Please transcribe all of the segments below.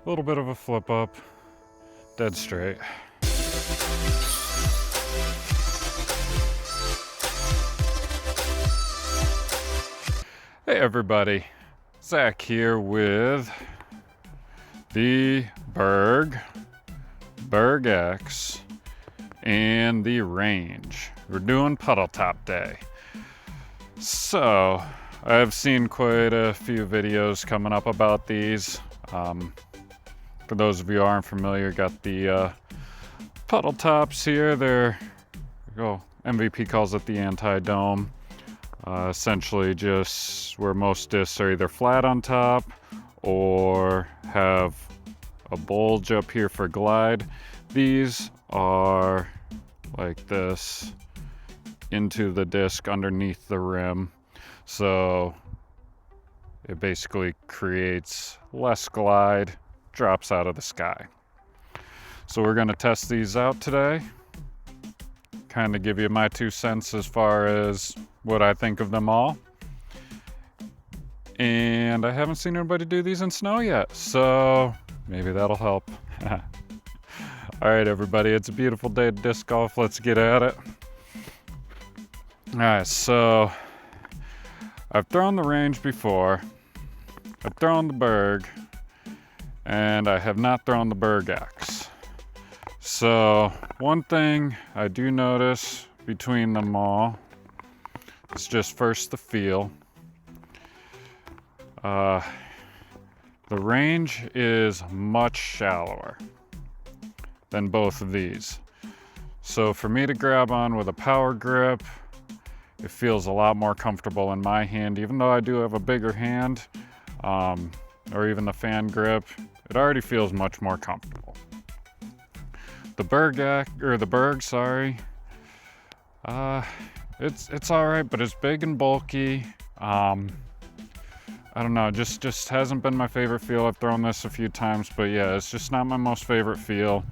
A little bit of a flip up, dead straight. Hey everybody, Zach here with the Berg X and the Range. We're doing puddle top day. So I've seen quite a few videos coming up about these. For those of you who aren't familiar, got the puddle tops here. They're, MVP calls it the anti-dome. Essentially just where most discs are either flat on top or have a bulge up here for glide. These are like this into the disc underneath the rim. So it basically creates less glide, drops out of the sky. So we're gonna test these out today. Kind of give you my 2 cents as far as what I think of them all. And I haven't seen anybody do these in snow yet, so maybe that'll help. All right, everybody, it's a beautiful day to disc golf. Let's get at it. All right, so I've thrown the Range before. I've thrown the Berg, and I have not thrown the Berg X. So one thing I do notice between them all is just first the feel. The Range is much shallower than both of these. So for me to grab on with a power grip, it feels a lot more comfortable in my hand, even though I do have a bigger hand, or even the fan grip, it already feels much more comfortable. The Berg, it's all right, but it's big and bulky. I don't know, just hasn't been my favorite feel. I've thrown this a few times, but yeah, it's just not my most favorite feel.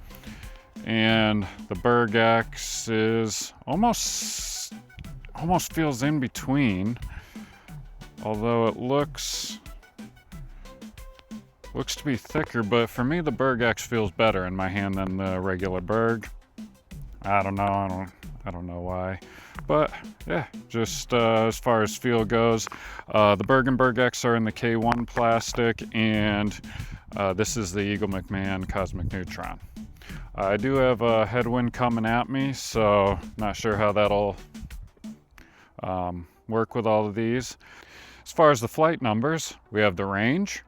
And the Berg X is almost feels in between, although it looks to be thicker, but for me the Berg X feels better in my hand than the regular Berg. I don't know why, but yeah, just as far as feel goes, the Berg and Berg X are in the K1 plastic, and this is the Eagle McMahon Cosmic Neutron. I do have a headwind coming at me, so not sure how that'll work with all of these. As far as the flight numbers, we have the Range,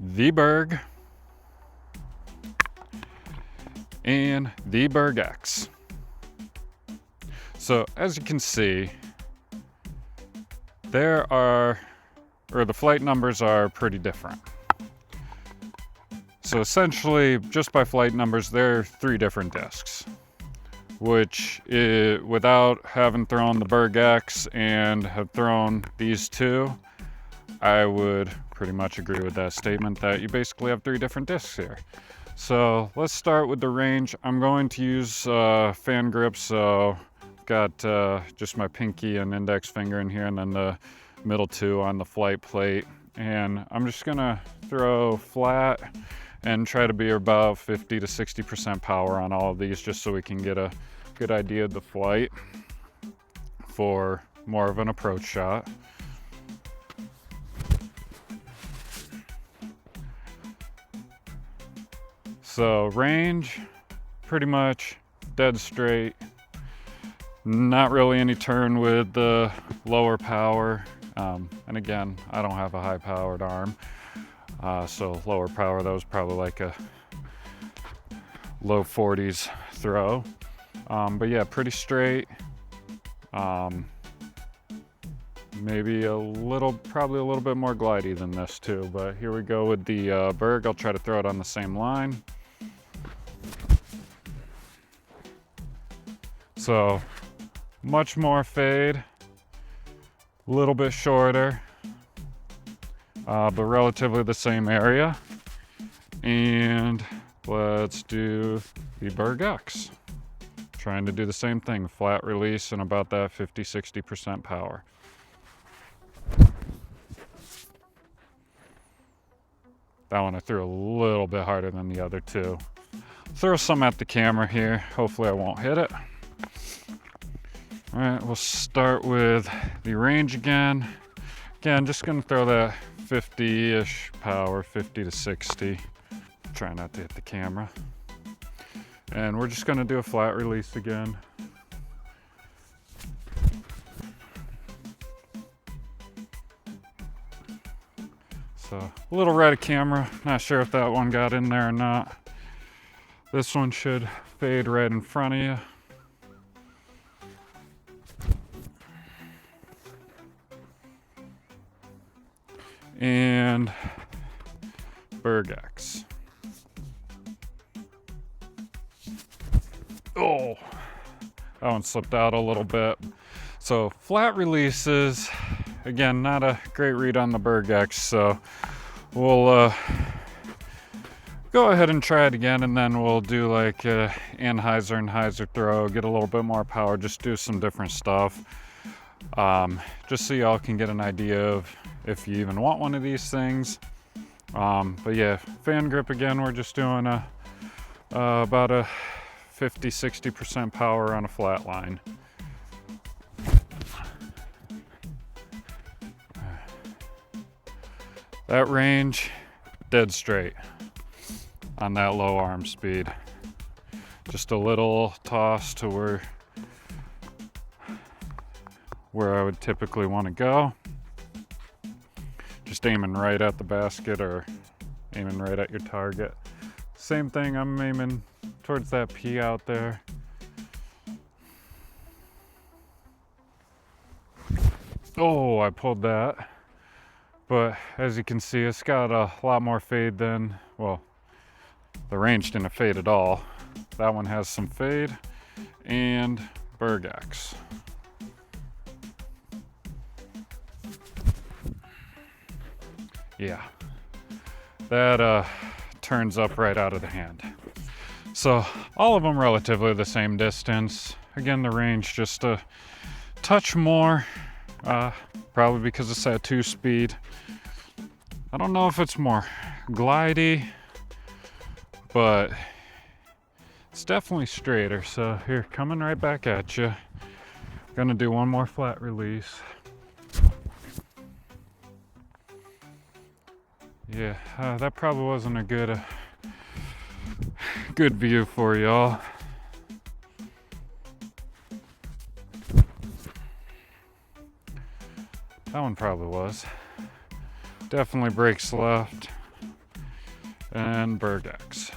the Berg, and the Berg X. So as you can see, the flight numbers are pretty different. So essentially, just by flight numbers, there are 3 different discs, which without having thrown the Berg X and have thrown these 2, I would pretty much agree with that statement that you basically have 3 different discs here. So let's start with the Range. I'm going to use fan grip, so I've got just my pinky and index finger in here, and then the middle 2 on the flight plate. And I'm just gonna throw flat and try to be about 50 to 60% power on all of these, just so we can get a good idea of the flight for more of an approach shot. So Range, pretty much dead straight. Not really any turn with the lower power. And again, I don't have a high powered arm. So lower power, that was probably like a low 40s throw. But yeah, pretty straight. Maybe probably a little bit more glidey than this too. But here we go with the Berg. I'll try to throw it on the same line. So much more fade, a little bit shorter, but relatively the same area. And let's do the Berg X. Trying to do the same thing, flat release and about that 50-60% power. That one I threw a little bit harder than the other two. Throw some at the camera here. Hopefully I won't hit it. All right, we'll start with the range again. Again, just gonna throw that 50-ish power, 50 to 60. Try not to hit the camera. And we're just gonna do a flat release again. So a little red of camera, not sure if that one got in there or not. This one should fade right in front of you. And Berg X. Oh, that one slipped out a little bit. So flat releases, again, not a great read on the Berg X, so we'll go ahead and try it again, and then we'll do like Anheuser throw, get a little bit more power, just do some different stuff. Just so y'all can get an idea of if you even want one of these things. But yeah, fan grip again, we're just doing about a 50-60% power on a flat line. That range, dead straight on that low arm speed. Just a little toss to where I would typically want to go. Just aiming right at the basket or aiming right at your target. Same thing, I'm aiming towards that P out there. Oh, I pulled that. But as you can see, it's got a lot more fade than, well, the range didn't fade at all. That one has some fade. And Berg X. Yeah, that turns up right out of the hand. So all of them relatively the same distance. Again, the range just a touch more, probably because it's that 2-speed. I don't know if it's more glidey, but it's definitely straighter. So here, coming right back at you. Gonna do one more flat release. Yeah, that probably wasn't a good view for y'all. That one probably was. Definitely breaks left. And Berg X.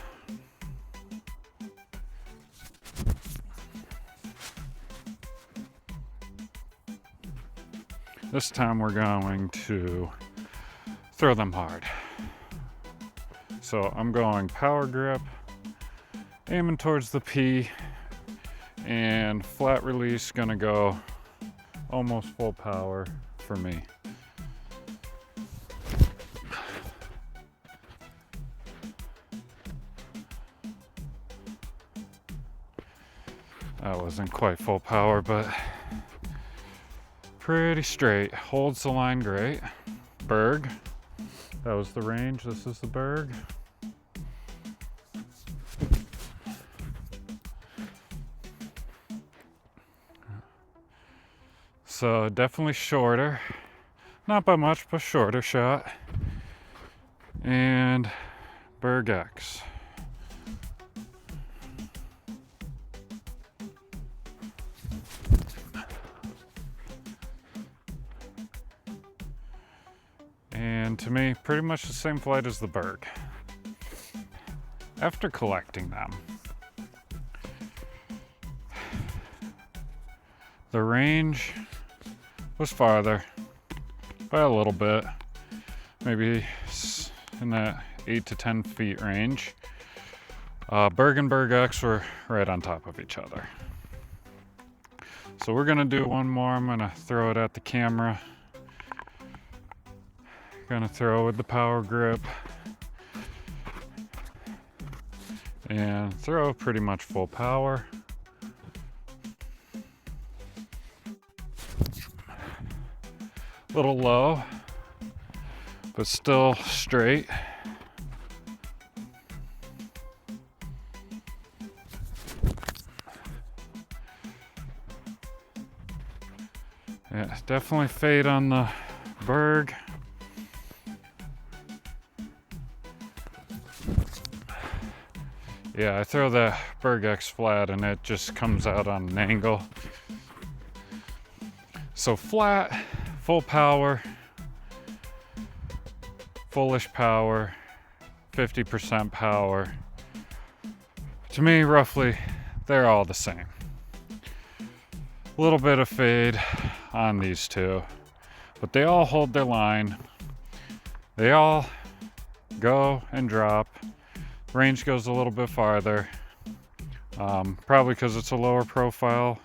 This time we're going to throw them hard. So I'm going power grip, aiming towards the P, and flat release gonna go almost full power for me. That wasn't quite full power, but pretty straight. Holds the line great. Berg. That was the range. This is the Berg. So definitely shorter. Not by much, but shorter shot. And Berg X. And to me, pretty much the same flight as the Berg. After collecting them, the range was farther by a little bit, maybe in that 8 to 10 feet range. Berg and Berg X were right on top of each other. So we're gonna do one more. I'm gonna throw it at the camera. Gonna throw with the power grip and throw pretty much full power. Little low, but still straight. definitely fade on the Berg. Yeah, I throw the Berg X flat and it just comes out on an angle. So flat, full power, fullish power, 50% power. To me, roughly, they're all the same. A little bit of fade on these two, but they all hold their line. They all go and drop. Range goes a little bit farther, probably because it's a lower profile.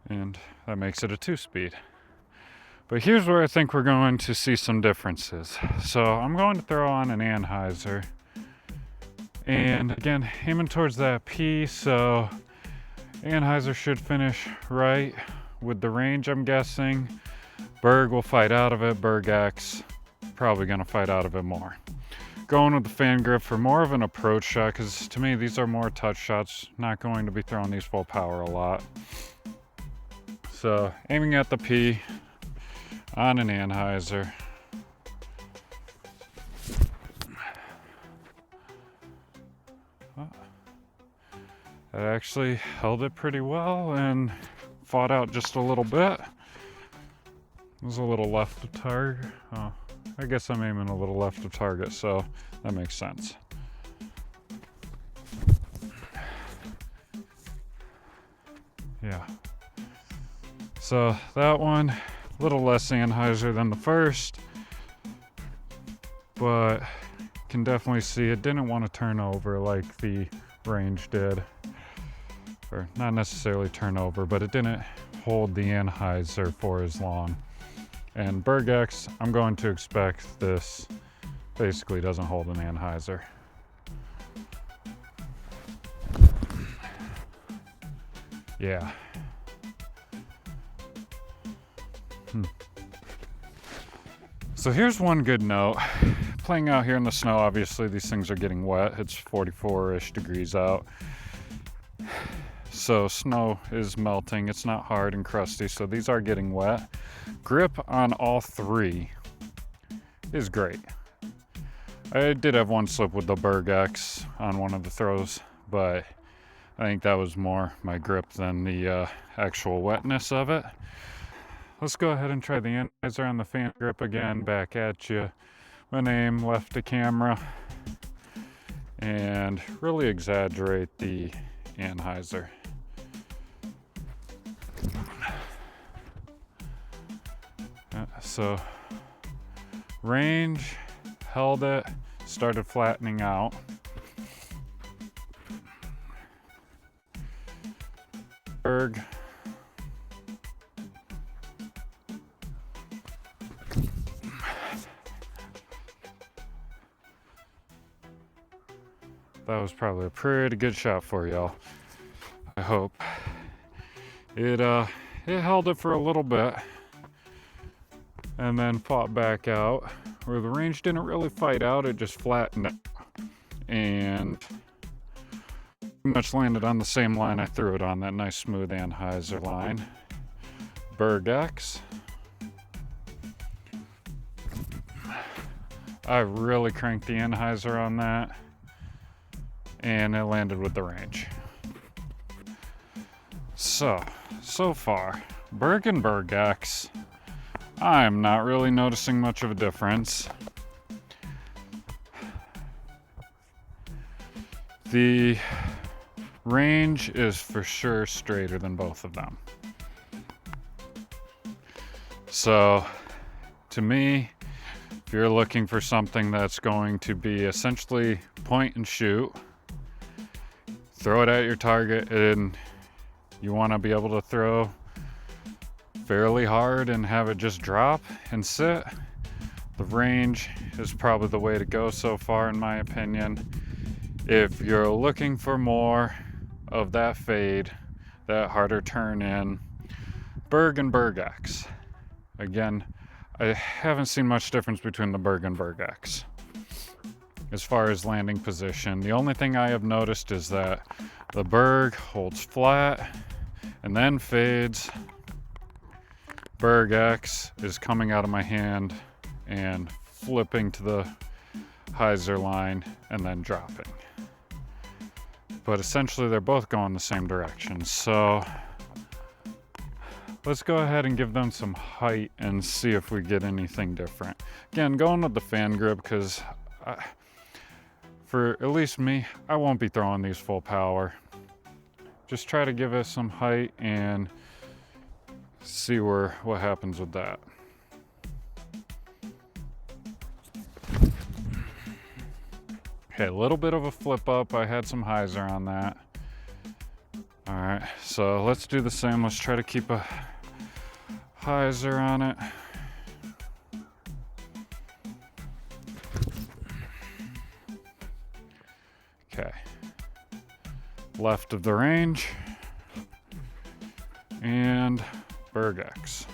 And that makes it a 2-speed. But here's where I think we're going to see some differences. So I'm going to throw on an Anheuser. And again, aiming towards that P, so Anheuser should finish right with the range, I'm guessing. Berg will fight out of it. Berg X, probably gonna fight out of it more. Going with the fan grip for more of an approach shot, because to me, these are more touch shots. Not going to be throwing these full power a lot. So aiming at the P on an Anheuser. It actually held it pretty well and fought out just a little bit. It was a little left of target. Oh, I guess I'm aiming a little left of target, so that makes sense. Yeah. So that one, a little less Anheuser than the first, but can definitely see it didn't want to turn over like the Range did. Or not necessarily turn over, but it didn't hold the Anheuser for as long. And Berg X, I'm going to expect this basically doesn't hold an Anheuser. Yeah. So here's one good note. Playing out here in the snow, obviously these things are getting wet. It's 44-ish degrees out. So snow is melting. It's not hard and crusty, so these are getting wet. Grip on all three is great. I did have one slip with the Berg X on one of the throws, but I think that was more my grip than the actual wetness of it. Let's go ahead and try the Anheuser on the fan grip again. Back at you. I'm gonna aim left to camera and really exaggerate the Anheuser. So range, held it, started flattening out. Berg. That was probably a pretty good shot for y'all. I hope. It held it for a little bit and then fought back out. Where the range didn't really fight out, it just flattened out. And pretty much landed on the same line I threw it on, that nice smooth Anheuser line. Berg X. I really cranked the Anheuser on that, and it landed with the range. So far, Berg and Berg X, I'm not really noticing much of a difference. The range is for sure straighter than both of them. So, to me, if you're looking for something that's going to be essentially point and shoot, throw it at your target, and you want to be able to throw fairly hard and have it just drop and sit, the range is probably the way to go so far, in my opinion. If you're looking for more of that fade, that harder turn in, Berg and Berg X. Again, I haven't seen much difference between the Berg and Berg X as far as landing position. The only thing I have noticed is that the Berg holds flat and then fades. Berg X is coming out of my hand and flipping to the hyzer line and then dropping. But essentially they're both going the same direction. So let's go ahead and give them some height and see if we get anything different. Again, going with the fan grip because for at least me, I won't be throwing these full power. Just try to give it some height and see what happens with that. Okay, a little bit of a flip up. I had some hyzer on that. All right, so let's do the same. Let's try to keep a hyzer on it. Okay, left of the range and Berg X.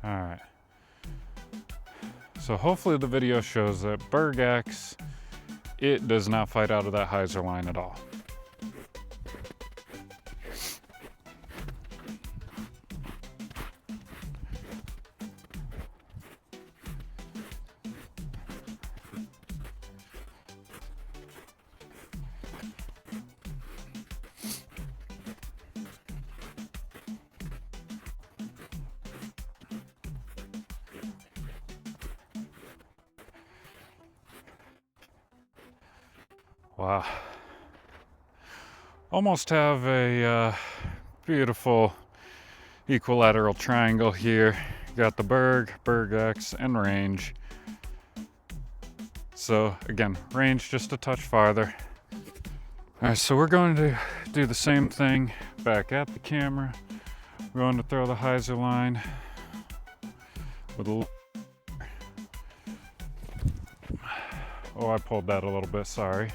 All right. So hopefully the video shows that Berg X, it does not fight out of that hyzer line at all. Wow. Almost have a beautiful equilateral triangle here. Got the Berg X, and range. So again, range just a touch farther. All right, so we're going to do the same thing back at the camera. We're going to throw the hyzer line with a I pulled that a little bit, sorry.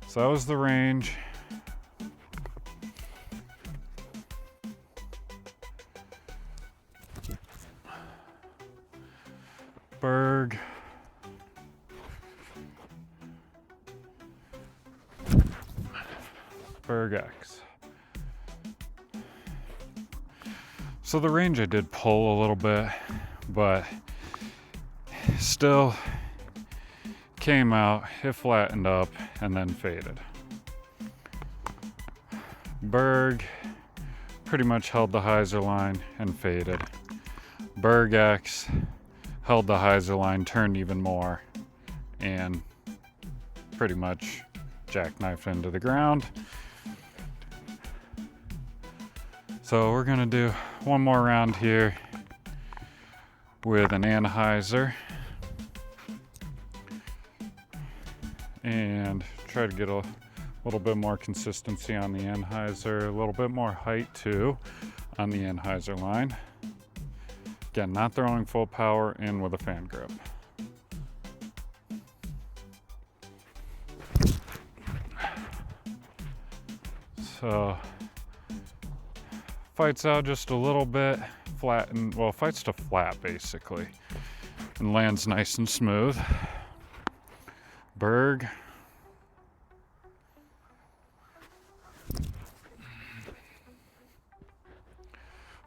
So that was the range. Berg. Berg X. So the range I did pull a little bit, but still came out, it flattened up, and then faded. Berg pretty much held the hyzer line and faded. Berg X held the hyzer line, turned even more, and pretty much jackknifed into the ground. So we're gonna do one more round here with an anhyzer and try to get a little bit more consistency on the anhyzer, a little bit more height too on the anhyzer line. Again, not throwing full power in with a fan grip. So fights out just a little bit, fights to flat basically, and lands nice and smooth. Berg.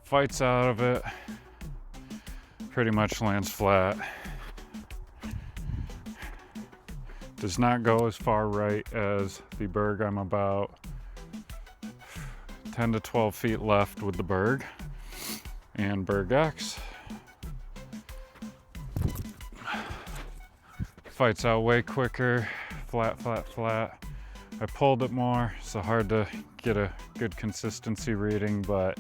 Fights out of it, pretty much lands flat. Does not go as far right as the Berg. I'm about 10 to 12 feet left with the Berg and Berg X. Fights out way quicker, flat, flat, flat. I pulled it more, so hard to get a good consistency reading, but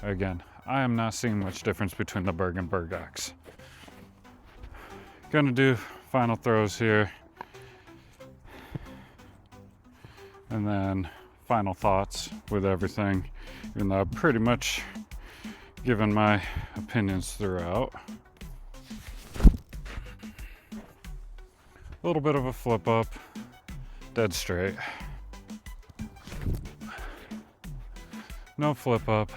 again, I am not seeing much difference between the Berg and Berg X. Gonna do final throws here, and then final thoughts with everything, even though I've pretty much given my opinions throughout. A little bit of a flip up, dead straight. No flip up,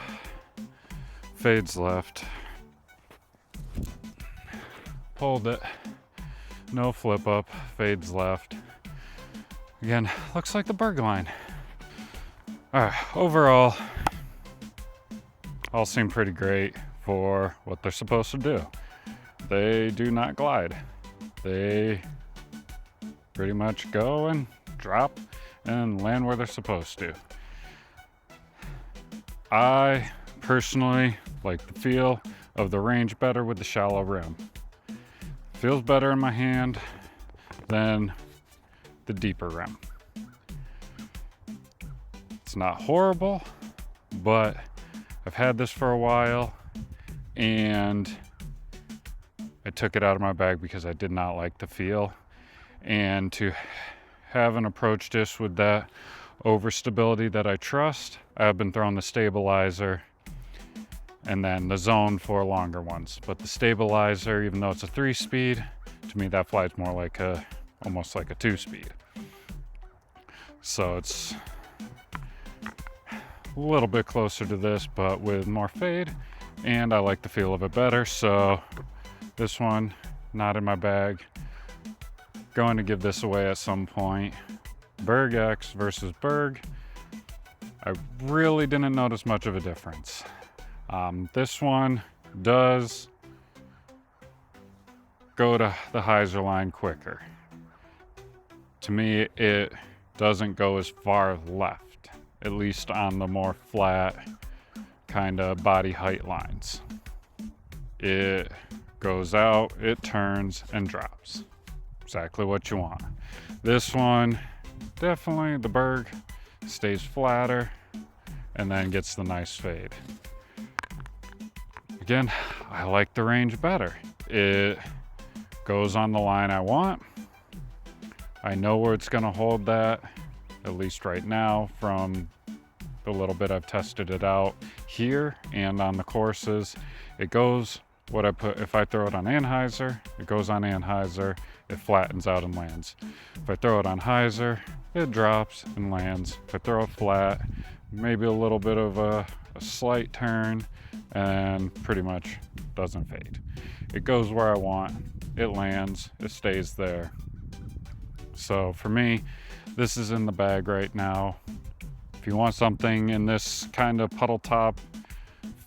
fades left. Pulled it, no flip up, fades left. Again, looks like the Berg line. All right, overall, all seem pretty great for what they're supposed to do. They do not glide. They pretty much go and drop and land where they're supposed to. I personally like the feel of the range better with the shallow rim. Feels better in my hand than the deeper rim. It's not horrible, but I've had this for a while and I took it out of my bag because I did not like the feel. And to have an approach disc with that overstability that I trust, I've been throwing the stabilizer and then the zone for longer ones. But the stabilizer, even though it's a 3-speed, to me that flies more like almost like a 2-speed. So it's a little bit closer to this, but with more fade, and I like the feel of it better. So this one, not in my bag. Going to give this away at some point. Berg X versus Berg. I really didn't notice much of a difference. This one does go to the hyzer line quicker. To me, it doesn't go as far left, at least on the more flat kind of body height lines. It goes out, it turns and drops. Exactly what you want. This one, definitely the Berg stays flatter and then gets the nice fade. Again, I like the range better. It goes on the line I want. I know where it's gonna hold that, at least right now, from the little bit I've tested it out here and on the courses. It goes what I put. If I throw it on anhyzer, it goes on anhyzer, it flattens out and lands. If I throw it on hyzer, it drops and lands. If I throw it flat, maybe a little bit of a slight turn and pretty much doesn't fade. It goes where I want, it lands, it stays there. So for me, this is in the bag right now. If you want something in this kind of puddle top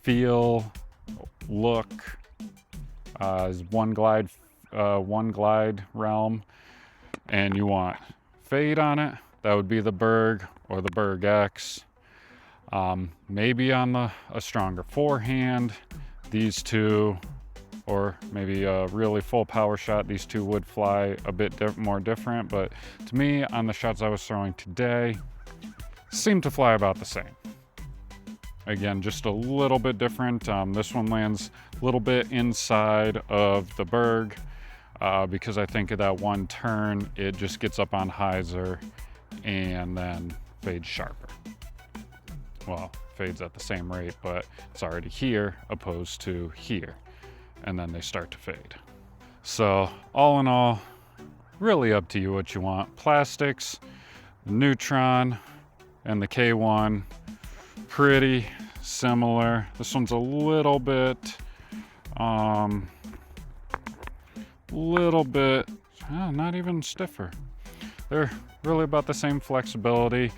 feel, look, is one glide realm, and you want fade on it, that would be the Berg or the Berg X. Maybe on a stronger forehand, these two, or maybe a really full power shot, these two would fly a bit more different. But to me, on the shots I was throwing today, seemed to fly about the same. Again, just a little bit different. This one lands a little bit inside of the Berg because I think of that one turn, it just gets up on hyzer and then fades sharper. Well, fades at the same rate, but it's already here opposed to here. And then they start to fade. So all in all, really up to you what you want. Plastics, Neutron, and the K1, pretty similar. This one's a little bit, not even stiffer. They're really about the same flexibility.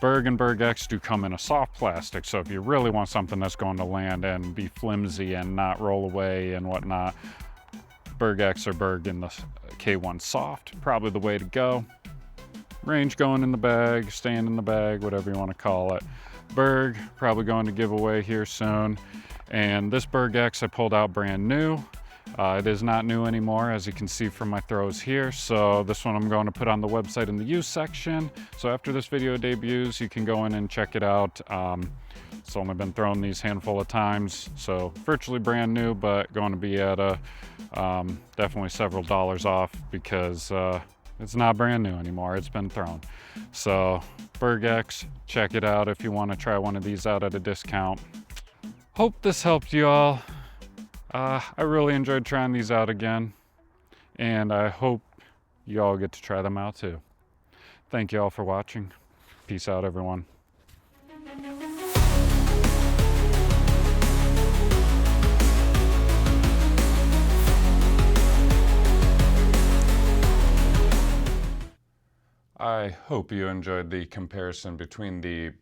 Berg and Berg X do come in a soft plastic, so if you really want something that's going to land and be flimsy and not roll away and whatnot, Berg X or Berg in the K1 soft, probably the way to go. Range going in the bag, staying in the bag, whatever you want to call it. Berg, probably going to give away here soon. And this Berg X I pulled out brand new. It is not new anymore, as you can see from my throws here. So this one I'm going to put on the website in the use section. So after this video debuts, you can go in and check it out. It's only been thrown these handful of times, so virtually brand new, but going to be at a definitely several dollars off because it's not brand new anymore. It's been thrown. So Berg X, check it out if you want to try one of these out at a discount. Hope this helped you all. I really enjoyed trying these out again, and I hope you all get to try them out too. Thank you all for watching. Peace out, everyone. I hope you enjoyed the comparison between the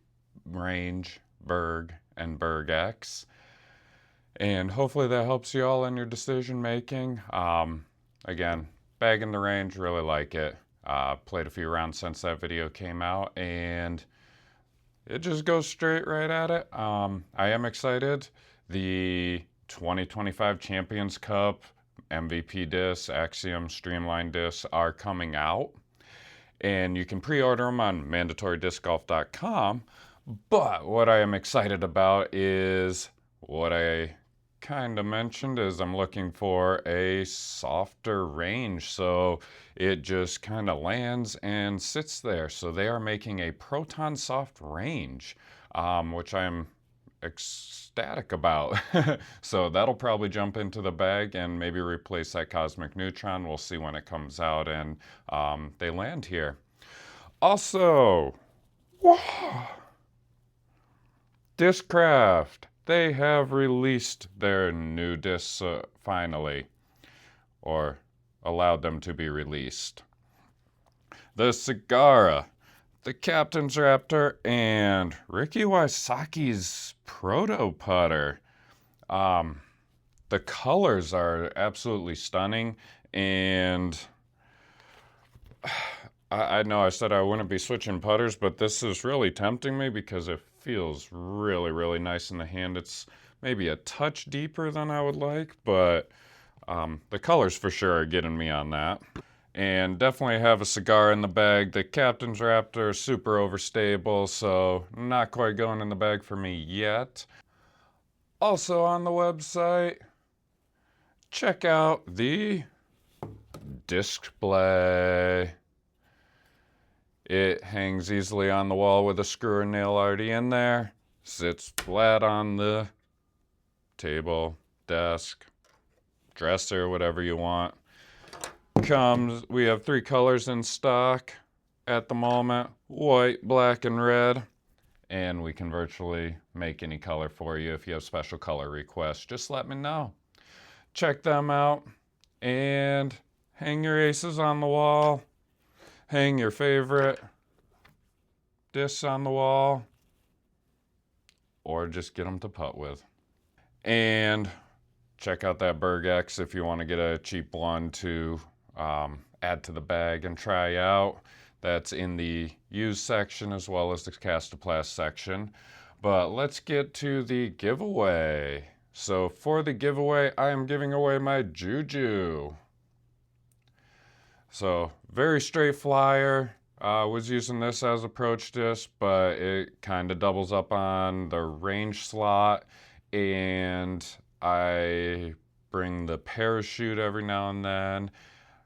Range, Berg, and Berg X. And hopefully that helps you all in your decision making. Again, bag in the Range, really like it. Played a few rounds since that video came out, and it just goes straight right at it. I am excited. The 2025 Champions Cup MVP discs, Axiom Streamline discs are coming out, and you can pre-order them on mandatorydiscgolf.com. But what I am excited about is what I kind of mentioned is I'm looking for a softer range, so it just kind of lands and sits there. So they are making a Proton Soft range, which I'm ecstatic about. So that'll probably jump into the bag and maybe replace that Cosmic Neutron. We'll see when it comes out and they land here. Also, Discraft, they have released their new discs finally, or allowed them to be released. The Sagara, the Captain's Raptor, and Ricky Wysocki's Proto Putter. The colors are absolutely stunning, and I know I said I wouldn't be switching putters, but this is really tempting me because it feels really, really nice in the hand. It's maybe a touch deeper than I would like, but the colors for sure are getting me on that. And definitely have a cigar in the bag. The Captain's Raptor, super overstable, so not quite going in the bag for me yet. Also on the website, check out the display. It hangs easily on the wall with a screw or nail already in there. Sits flat on the table, desk, dresser, whatever you want. We have 3 colors in stock at the moment: white, black, and red. And we can virtually make any color for you. If you have special color requests, just let me know. Check them out and hang your aces on the wall. Hang your favorite discs on the wall, or just get them to putt with. And check out that Berg X if you want to get a cheap one to add to the bag and try out. That's in the used section as well as the Kastaplast section. But let's get to the giveaway. So for the giveaway, I am giving away my Juju. So very straight flyer. Was using this as approach disc, but it kind of doubles up on the range slot, and I bring the parachute every now and then.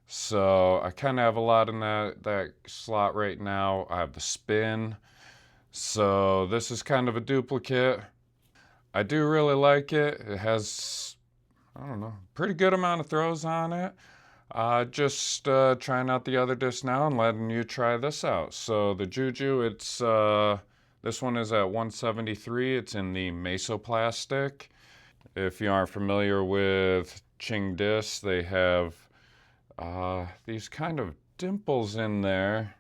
So I kind of have a lot in that slot right now. I have the spin. So this is kind of a duplicate. I do really like it. It has, I don't know, pretty good amount of throws on it. Just trying out the other disc now and letting you try this out. So the Juju, it's this one is at 173. It's in the mesoplastic. If you aren't familiar with Ching discs, they have these kind of dimples in there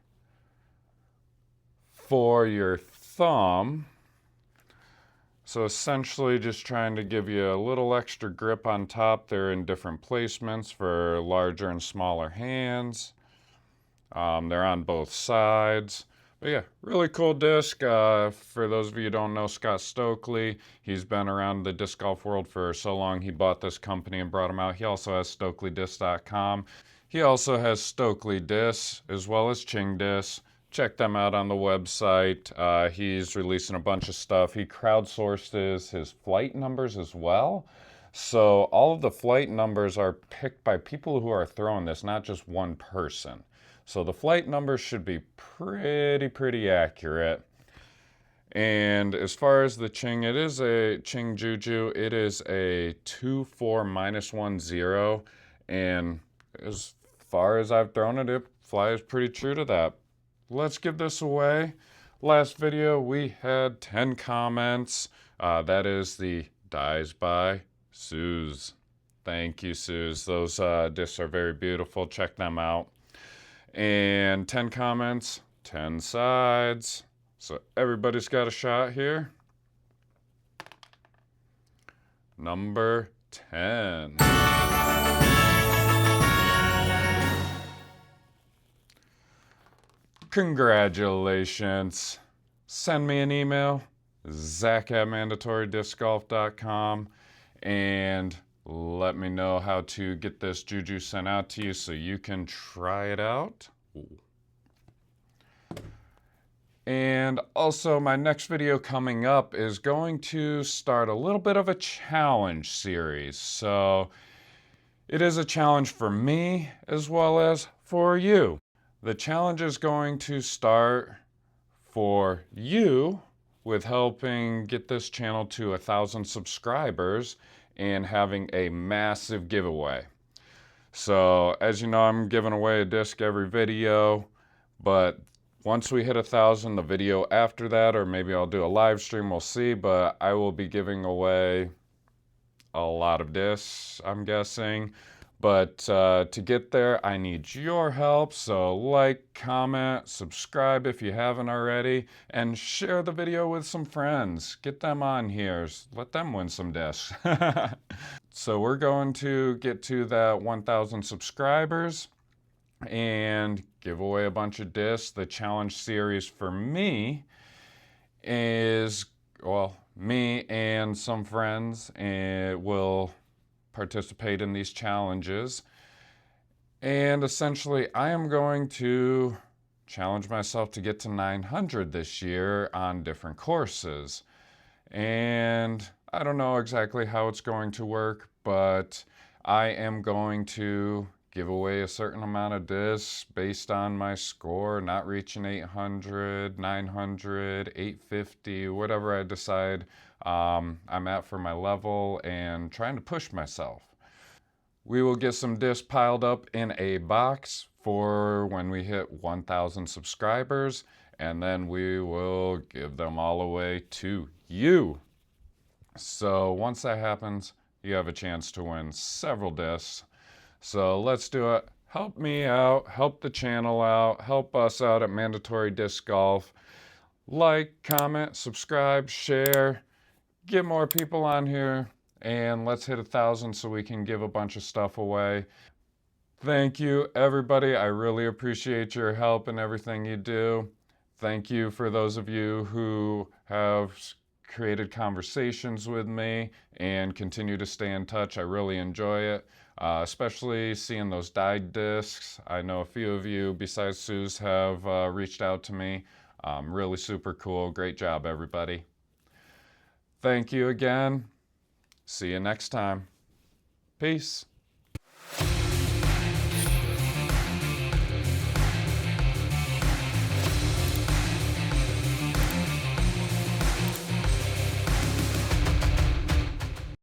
for your thumb. So essentially just trying to give you a little extra grip on top. They're in different placements for larger and smaller hands. They're on both sides. But yeah, really cool disc. For those of you who don't know Scott Stokely, he's been around the disc golf world for so long. He bought this company and brought them out. He also has StokelyDisc.com. He also has Stokely discs as well as Ching discs. Check them out on the website. He's releasing a bunch of stuff. He crowdsourced his flight numbers as well. So all of the flight numbers are picked by people who are throwing this, not just one person. So the flight numbers should be pretty accurate. And as far as the Ching, it is a Ching Juju. It is a 2-4-1-0. And as far as I've thrown it, it flies pretty true to that. Let's give this away. Last video we had 10 comments. That is the Dies by Suze. Thank you, Suze. Those discs are very beautiful. Check them out. And 10 comments. 10 sides. So everybody's got a shot here. Number 10. Congratulations. Send me an email, zack@mandatorydiscgolf.com, and let me know how to get this juju sent out to you so you can try it out. Ooh. And also, my next video coming up is going to start a little bit of a challenge series. So it is a challenge for me as well as for you. The challenge is going to start for you with helping get this channel to 1,000 subscribers and having a massive giveaway. So as you know, I'm giving away a disc every video, but once we hit 1,000, the video after that, or maybe I'll do a live stream, we'll see, but I will be giving away a lot of discs, I'm guessing. But to get there, I need your help. So like, comment, subscribe if you haven't already, and share the video with some friends. Get them on here. Let them win some discs. So we're going to get to that 1,000 subscribers and give away a bunch of discs. The challenge series for me is, well, me and some friends will participate in these challenges. And essentially, I am going to challenge myself to get to 900 this year on different courses. And I don't know exactly how it's going to work, but I am going to give away a certain amount of discs based on my score, not reaching 800, 900, 850, whatever I decide I'm at for my level, and trying to push myself. We will get some discs piled up in a box for when we hit 1,000 subscribers, and then we will give them all away to you. So once that happens, you have a chance to win several discs. So let's do it. Help me out, help the channel out, help us out at Mandatory Disc Golf. Like, comment, subscribe, share, get more people on here, and let's hit 1,000 so we can give a bunch of stuff away. Thank you, everybody. I really appreciate your help and everything you do. Thank you for those of you who have created conversations with me and continue to stay in touch. I really enjoy it, especially seeing those dyed discs. I know a few of you, besides Suze, have reached out to me. Really super cool. Great job, everybody. Thank you again. See you next time. Peace.